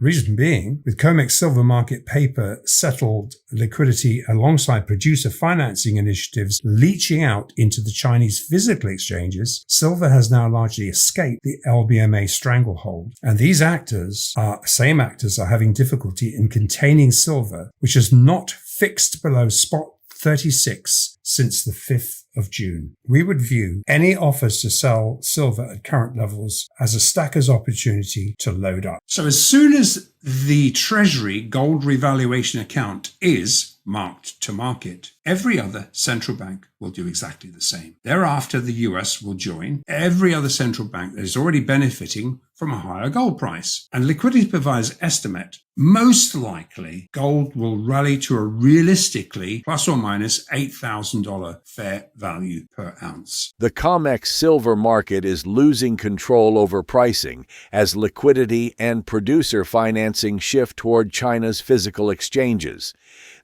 Reason being, with COMEX silver market paper settled liquidity alongside producer financing initiatives leaching out into the Chinese physical exchanges, silver has now largely escaped the LBMA stranglehold. And these same actors are having difficulty in containing silver, which has not fixed below spot 36 since the 5th of June. We would view any offers to sell silver at current levels as a stacker's opportunity to load up. So as soon as the Treasury gold revaluation account is marked to market, every other central bank will do exactly the same. Thereafter, the US will join every other central bank that is already benefiting from a higher gold price. And liquidity providers estimate most likely gold will rally to a realistically plus or minus $8,000 fair value per ounce. The COMEX silver market is losing control over pricing as liquidity and producer financing shift toward China's physical exchanges.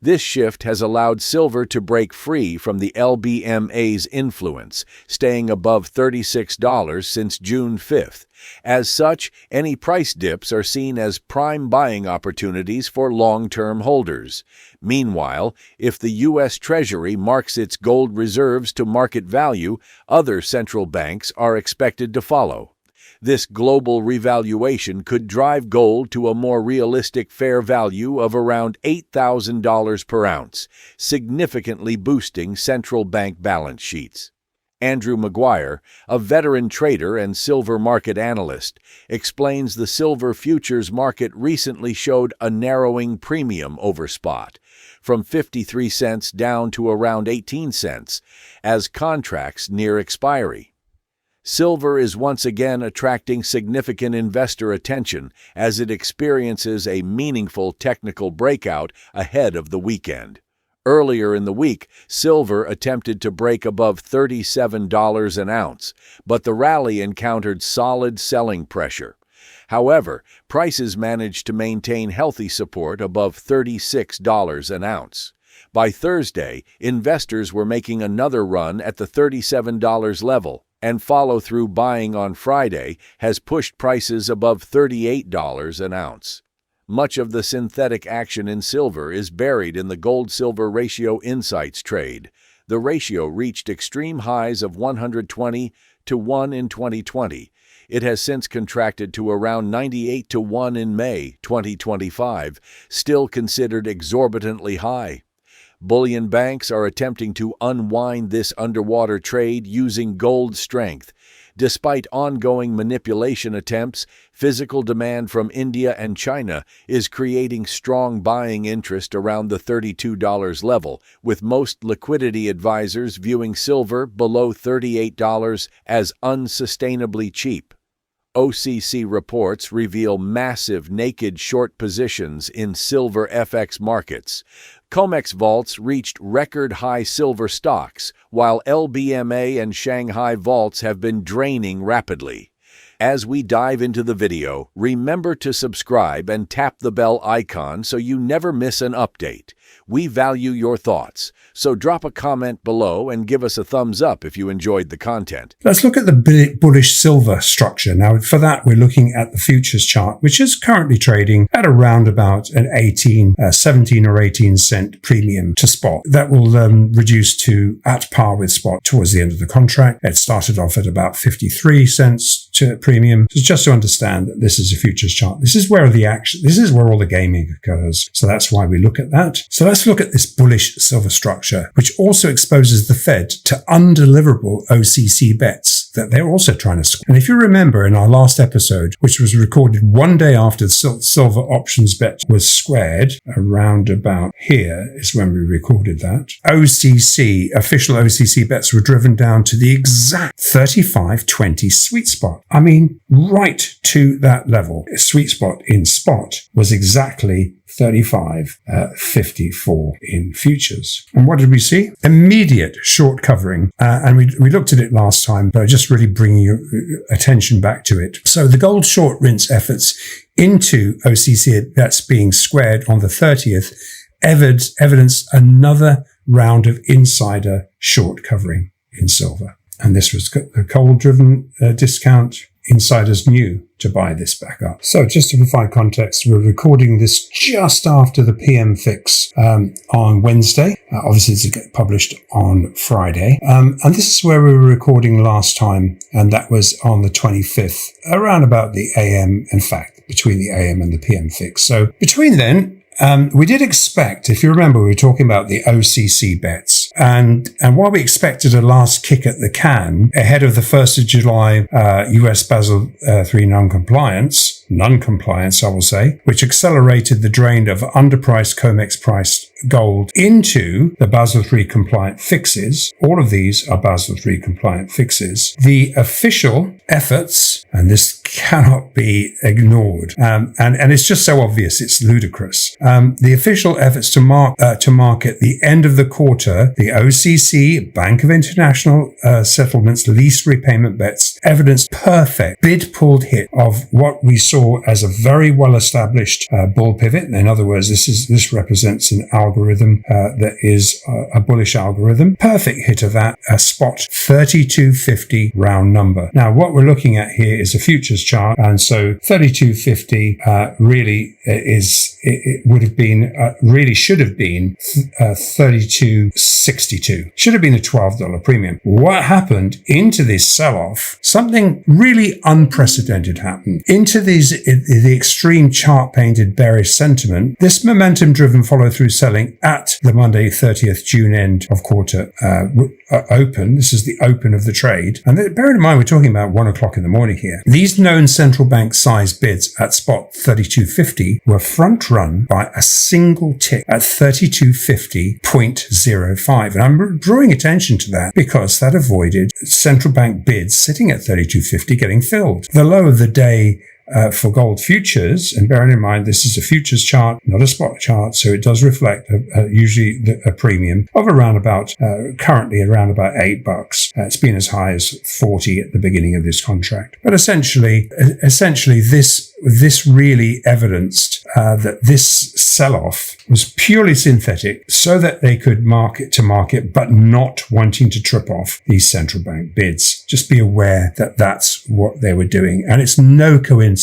This shift has allowed silver to break free from the LBMA's influence, staying above $36 since June 5th. As such, any price dips are seen as prime buying opportunities for long-term holders. Meanwhile, if the U.S. Treasury marks its gold reserves to market value, other central banks are expected to follow. This global revaluation could drive gold to a more realistic fair value of around $8,000 per ounce, significantly boosting central bank balance sheets. Andrew Maguire, a veteran trader and silver market analyst, explains the silver futures market recently showed a narrowing premium over spot, from 53 cents down to around 18 cents, as contracts near expiry. Silver is once again attracting significant investor attention as it experiences a meaningful technical breakout ahead of the weekend. Earlier in the week, silver attempted to break above $37 an ounce, but the rally encountered solid selling pressure. However, prices managed to maintain healthy support above $36 an ounce. By Thursday, investors were making another run at the $37 level, and follow-through buying on Friday has pushed prices above $38 an ounce. Much of the synthetic action in silver is buried in the gold-silver ratio insights trade. The ratio reached extreme highs of 120 to 1 in 2020. It has since contracted to around 98 to 1 in May 2025, still considered exorbitantly high. Bullion banks are attempting to unwind this underwater trade using gold strength. Despite ongoing manipulation attempts, physical demand from India and China is creating strong buying interest around the $32 level, with most liquidity advisors viewing silver below $38 as unsustainably cheap. OCC reports reveal massive naked short positions in silver FX markets. COMEX vaults reached record-high silver stocks, while LBMA and Shanghai vaults have been draining rapidly. As we dive into the video, remember to subscribe and tap the bell icon so you never miss an update. We value your thoughts, so drop a comment below and give us a thumbs up if you enjoyed the content. Let's look at the bullish silver structure. Now, for that, we're looking at the futures chart, which is currently trading at around about an 17 or 18 cent premium to spot. That will reduce to at par with spot towards the end of the contract. It started off at about 53 cents to premium. So just to understand that this is a futures chart, this is where all the gaming occurs. So that's why we look at that. So let's look at this bullish silver structure, which also exposes the Fed to undeliverable OCC bets that they're also trying to square. And if you remember in our last episode, which was recorded one day after the silver options bet was squared, around about here is when we recorded that, official OCC bets were driven down to the exact 35.20 sweet spot. I mean, right to that level. A sweet spot in spot was exactly 35.54 in futures. And what did we see? Immediate short covering. And we looked at it last time, but just really bringing your attention back to it. So the gold short rinse efforts into OCC that's being squared on the 30th evidence another round of insider short covering in silver. And this was a coal-driven discount insiders knew to buy this back up. So just to provide context, we're recording this just after the PM fix on Wednesday. Obviously, it's published on Friday. And this is where we were recording last time, and that was on the 25th, around about the AM, in fact, between the AM and the PM fix. So between then, we did expect, if you remember, we were talking about the OCC bets, and while we expected a last kick at the can ahead of the 1st of July US Basel III non-compliance, I will say, which accelerated the drain of underpriced COMEX priced gold into the Basel III compliant fixes. All of these are Basel III compliant fixes. The official efforts, and this cannot be ignored, and it's just so obvious, it's ludicrous. The official efforts to market the end of the quarter, the OCC, Bank of International Settlements, lease repayment bets, evidenced perfect bid-pulled hit of what we saw as a very well-established bull pivot. In other words, this represents an algorithm that is a bullish algorithm. Perfect hit of that, a spot 3250 round number. Now, what we're looking at here is a futures chart, and so 3250 really would have been really should have been 3262. Should have been a $12 premium. What happened into this sell-off? Something really unprecedented happened. Into the extreme chart painted bearish sentiment, this momentum-driven follow-through selling at the Monday 30th June end of quarter open. This is the open of the trade. And bear in mind, we're talking about 1 o'clock in the morning here. These known central bank size bids at spot 3250 were front run by a single tick at 3250.05. And I'm drawing attention to that because that avoided central bank bids sitting at 3250 getting filled. The low of the day for gold futures, and bearing in mind this is a futures chart, not a spot chart, so it does reflect usually a premium of around about currently around about $8. It's been as high as 40 at the beginning of this contract. But essentially this really evidenced that this sell-off was purely synthetic so that they could market to market, but not wanting to trip off these central bank bids. Just be aware that that's what they were doing. And it's no coincidence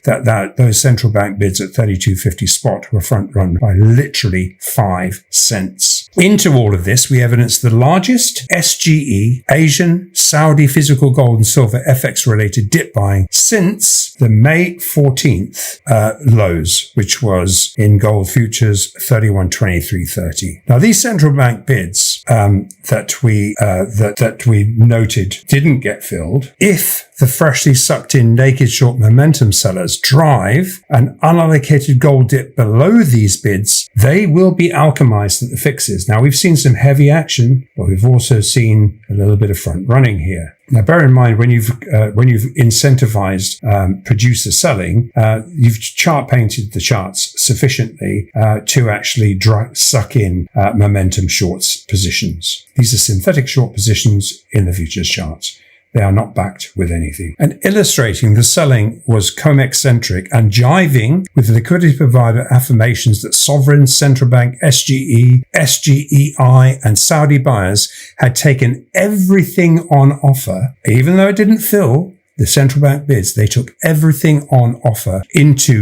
that those central bank bids at 3250 spot were front run by literally 5 cents. Into all of this, we evidenced the largest SGE, Asian, Saudi physical gold and silver FX related dip buying since the May 14th lows, which was in gold futures 31.2330. Now, these central bank bids that we noted didn't get filled. If the freshly sucked in naked short momentum sellers drive an unallocated gold dip below these bids, they will be alchemized at the fixes. Now, we've seen some heavy action, but we've also seen a little bit of front running here. Now, bear in mind, when you've incentivized producer selling, you've chart painted the charts sufficiently to actually suck in momentum shorts positions. These are synthetic short positions in the futures charts. They are not backed with anything. And illustrating the selling was COMEX-centric and jiving with liquidity provider affirmations that sovereign, central bank, SGE, SGEI, and Saudi buyers had taken everything on offer. Even though it didn't fill the central bank bids, they took everything on offer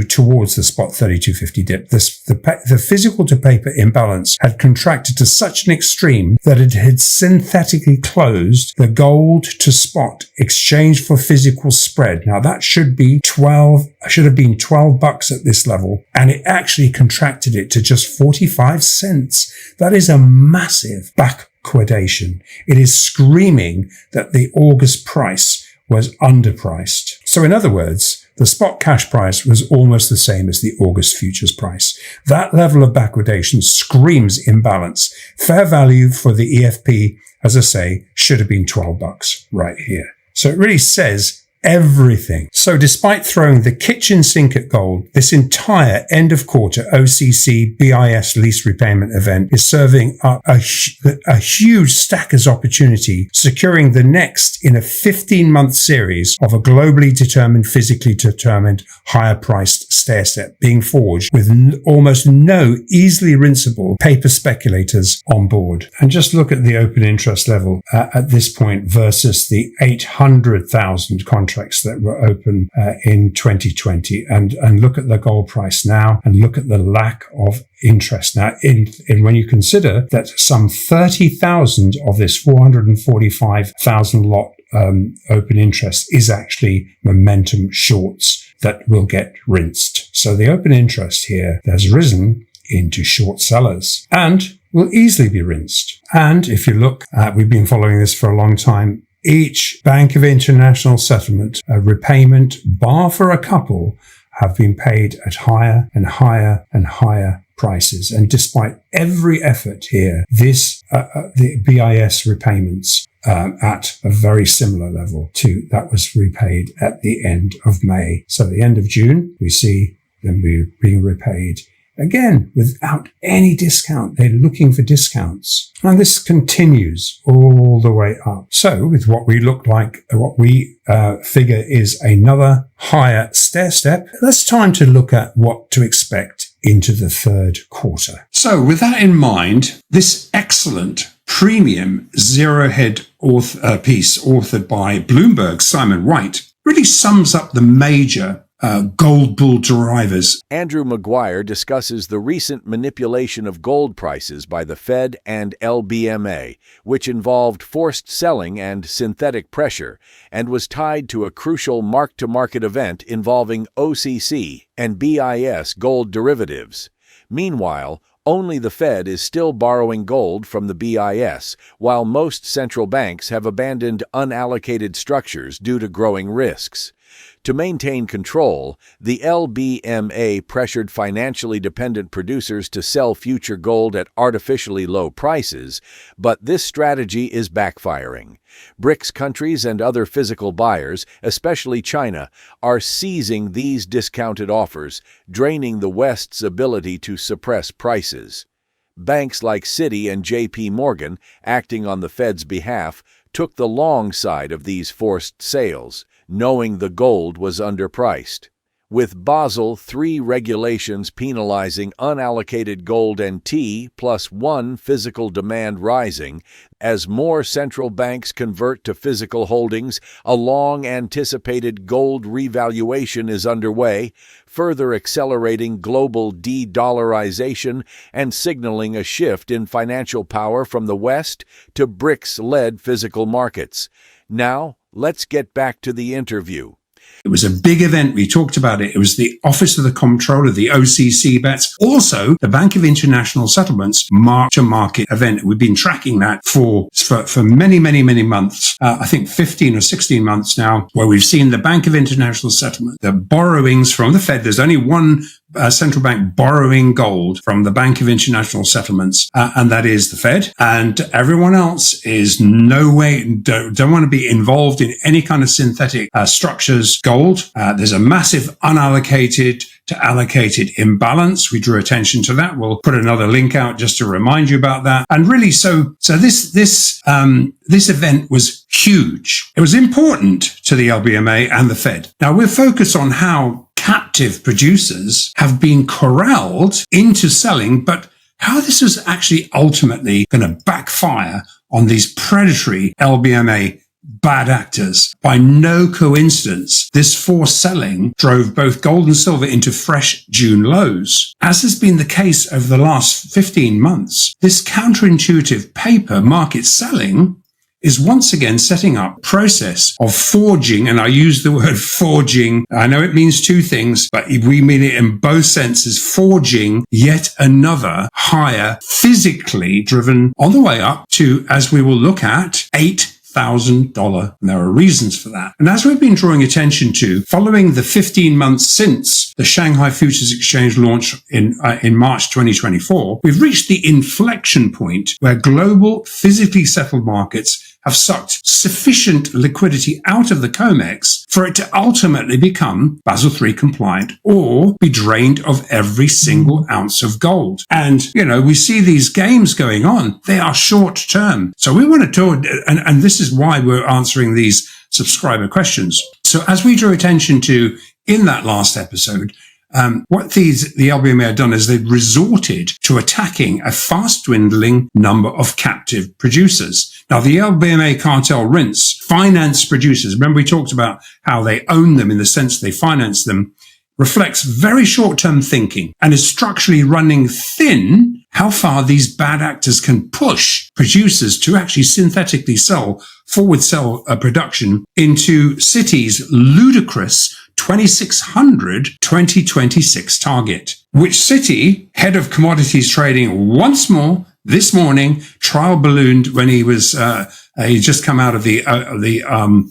towards the spot 3250 dip. The physical to paper imbalance had contracted to such an extreme that it had synthetically closed the gold to spot exchange for physical spread. Now that should have been $12 at this level, and it actually contracted it to just 45 cents. That is a massive backwardation. It is screaming that the August price was underpriced. So in other words, the spot cash price was almost the same as the August futures price. That level of backwardation screams imbalance. Fair value for the EFP, as I say, should have been $12 right here. So it really says everything. So despite throwing the kitchen sink at gold, this entire end of quarter OCC BIS lease repayment event is serving up a huge stacker's opportunity, securing the next in a 15-month series of a globally determined, physically determined, higher priced stair step being forged with almost no easily rinsable paper speculators on board. And just look at the open interest level at this point versus the 800,000 contracts contracts that were open in 2020 and look at the gold price now and look at the lack of interest. Now, in when you consider that some 30,000 of this 445,000 lot open interest is actually momentum shorts that will get rinsed. So the open interest here has risen into short sellers and will easily be rinsed. And if you look at, we've been following this for a long time, each Bank of International Settlement repayment, bar for a couple, have been paid at higher and higher and higher prices. And despite every effort here, the BIS repayments at a very similar level to that was repaid at the end of May. So at the end of June, we see them being repaid again without any discount. They're looking for discounts. And this continues all the way up. So with what we figure is another higher stair step, it's time to look at what to expect into the third quarter. So with that in mind, this excellent premium zero-head piece authored by Bloomberg's Simon White really sums up the major gold bull drivers. Andrew Maguire discusses the recent manipulation of gold prices by the Fed and LBMA, which involved forced selling and synthetic pressure, and was tied to a crucial mark-to-market event involving OCC and BIS gold derivatives. Meanwhile, only the Fed is still borrowing gold from the BIS, while most central banks have abandoned unallocated structures due to growing risks. To maintain control, the LBMA pressured financially dependent producers to sell future gold at artificially low prices, but this strategy is backfiring. BRICS countries and other physical buyers, especially China, are seizing these discounted offers, draining the West's ability to suppress prices. Banks like Citi and JP Morgan, acting on the Fed's behalf, took the long side of these forced sales, knowing the gold was underpriced. With Basel III regulations penalizing unallocated gold and T+1 physical demand rising, as more central banks convert to physical holdings, a long-anticipated gold revaluation is underway, further accelerating global de-dollarization and signaling a shift in financial power from the West to BRICS-led physical markets. Now, let's get back to the interview. It was a big event. We talked about it. It was the Office of the Comptroller, the OCC bets, also the Bank of International Settlements mark-to-market event. We've been tracking that for many, many, many months. I think 15 or 16 months now, where we've seen the Bank of International Settlement, the borrowings from the Fed. There's only one central bank borrowing gold from the Bank of International Settlements, and that is the Fed. And everyone else is no way, don't want to be involved in any kind of synthetic structures gold. There's a massive unallocated to allocated imbalance. We drew attention to that. We'll put another link out just to remind you about that. And really, so this event was huge. It was important to the LBMA and the Fed. Now we'll focus on how captive producers have been corralled into selling, but how this is actually ultimately going to backfire on these predatory LBMA bad actors. By no coincidence, this forced selling drove both gold and silver into fresh June lows. As has been the case over the last 15 months, this counterintuitive paper market selling is once again setting up a process of forging, and I use the word forging. I know it means two things, but we mean it in both senses, forging yet another higher physically driven on the way up to, as we will look at, $8,000. And there are reasons for that. And as we've been drawing attention to, following the 15 months since the Shanghai Futures Exchange launch in March 2024, we've reached the inflection point where global physically settled markets have sucked sufficient liquidity out of the COMEX for it to ultimately become Basel III compliant or be drained of every single ounce of gold. And, we see these games going on. They are short term. So we want to talk, and this is why we're answering these subscriber questions. So as we drew attention to in that last episode, What the LBMA have done is they've resorted to attacking a fast dwindling number of captive producers. Now, the LBMA cartel rinse finance producers. Remember, we talked about how they own them in the sense they finance them, reflects very short-term thinking and is structurally running thin how far these bad actors can push producers to actually synthetically forward sell production into Citi's ludicrous 2600 2026 target, which Citi, head of commodities trading, once more this morning trial ballooned when he just come out of the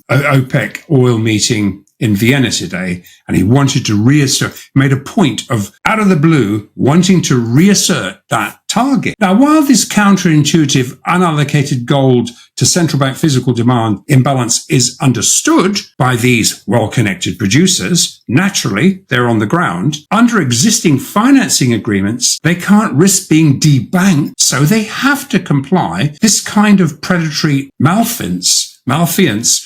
OPEC oil meeting in Vienna today, and he wanted to made a point of, out of the blue, wanting to reassert that target. Now, while this counterintuitive unallocated gold to central bank physical demand imbalance is understood by these well-connected producers, naturally, they're on the ground. Under existing financing agreements, they can't risk being debanked, so they have to comply. This kind of predatory malfeasance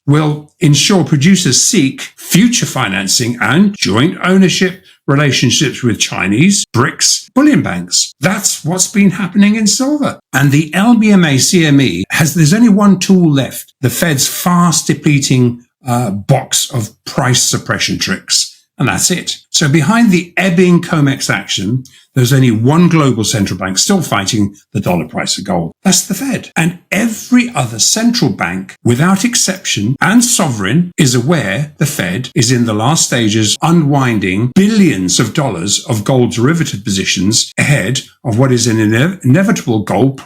will ensure producers seek future financing and joint ownership relationships with Chinese BRICS bullion banks. That's what's been happening in silver. And the LBMA CME there's only one tool left: the Fed's fast depleting box of price suppression tricks. And that's it. So behind the ebbing COMEX action, there's only one global central bank still fighting the dollar price of gold. That's the Fed. And every other central bank, without exception, and sovereign, is aware the Fed is in the last stages unwinding billions of dollars of gold derivative positions ahead of what is an inevitable gold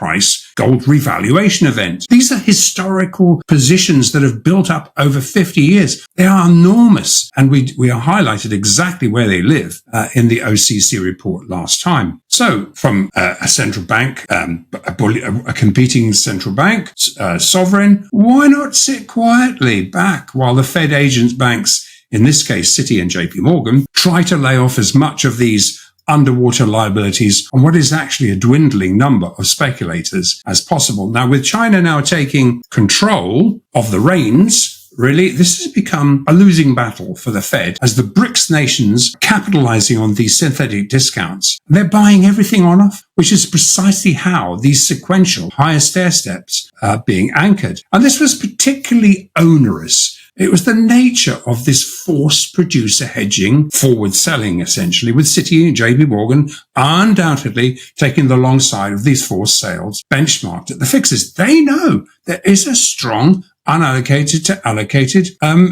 revaluation event. These are historical positions that have built up over 50 years. They are enormous, and we are highlighted exactly where they live in the OCC report last time. So from a central bank, a competing central bank, sovereign, why not sit quietly back while the Fed agents banks, in this case Citi and JP Morgan, try to lay off as much of these underwater liabilities on what is actually a dwindling number of speculators as possible. Now, with China now taking control of the reins, really, this has become a losing battle for the Fed as the BRICS nations capitalizing on these synthetic discounts. They're buying everything on off, which is precisely how these sequential higher stair steps are being anchored. And this was particularly onerous. It was the nature of this forced producer hedging, forward selling, essentially, with Citi and JP Morgan undoubtedly taking the long side of these forced sales benchmarked at the fixes. They know there is a strong unallocated to allocated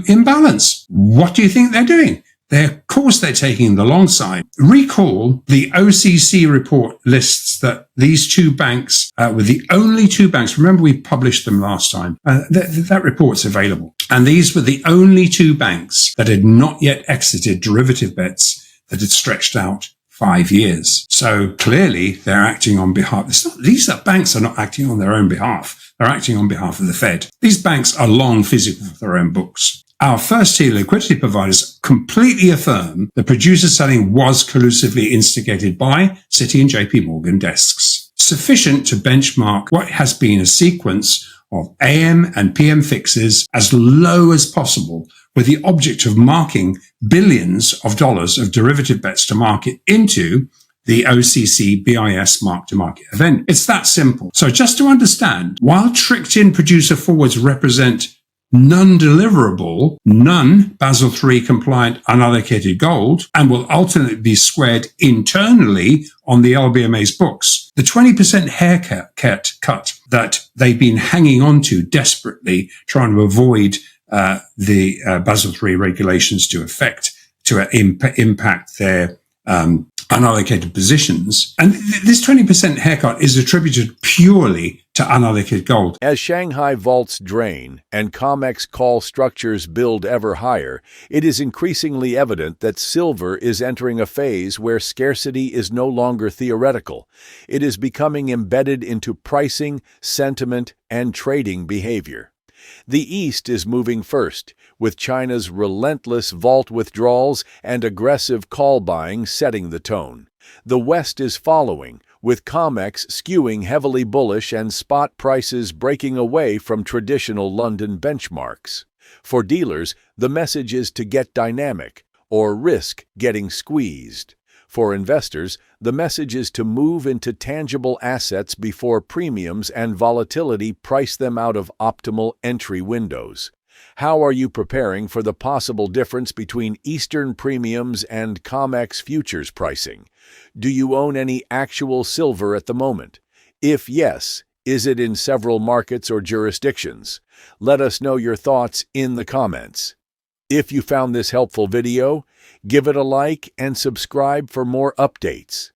imbalance. What do you think they're doing? Of course, they're taking the long side. Recall the OCC report lists that these two banks were the only two banks. Remember, we published them last time. That report's available. And these were the only two banks that had not yet exited derivative bets that had stretched out 5 years. So clearly, they're acting on behalf. These banks are not acting on their own behalf. They're acting on behalf of the Fed. These banks are long physical for their own books. Our first-tier liquidity providers completely affirm the producer selling was collusively instigated by Citi and JP Morgan desks, sufficient to benchmark what has been a sequence of AM and PM fixes as low as possible, with the object of marking billions of dollars of derivative bets to market into the OCC BIS mark-to-market event. It's that simple. So just to understand, while tricked-in producer forwards represent non-deliverable, non-Basel III compliant unallocated gold, and will ultimately be squared internally on the LBMA's books, the 20% haircut that they've been hanging on to desperately, trying to avoid the Basel III regulations to impact their unallocated positions. And this 20% haircut is attributed purely to unallocated gold. As Shanghai vaults drain and COMEX call structures build ever higher, it is increasingly evident that silver is entering a phase where scarcity is no longer theoretical. It is becoming embedded into pricing, sentiment, and trading behavior. The East is moving first, with China's relentless vault withdrawals and aggressive call buying setting the tone. The West is following, with COMEX skewing heavily bullish and spot prices breaking away from traditional London benchmarks. For dealers, the message is to get dynamic. or risk getting squeezed. For investors, the message is to move into tangible assets before premiums and volatility price them out of optimal entry windows. How are you preparing for the possible difference between Eastern premiums and COMEX futures pricing? Do you own any actual silver at the moment? If yes, is it in several markets or jurisdictions? Let us know your thoughts in the comments. If you found this helpful video, give it a like and subscribe for more updates.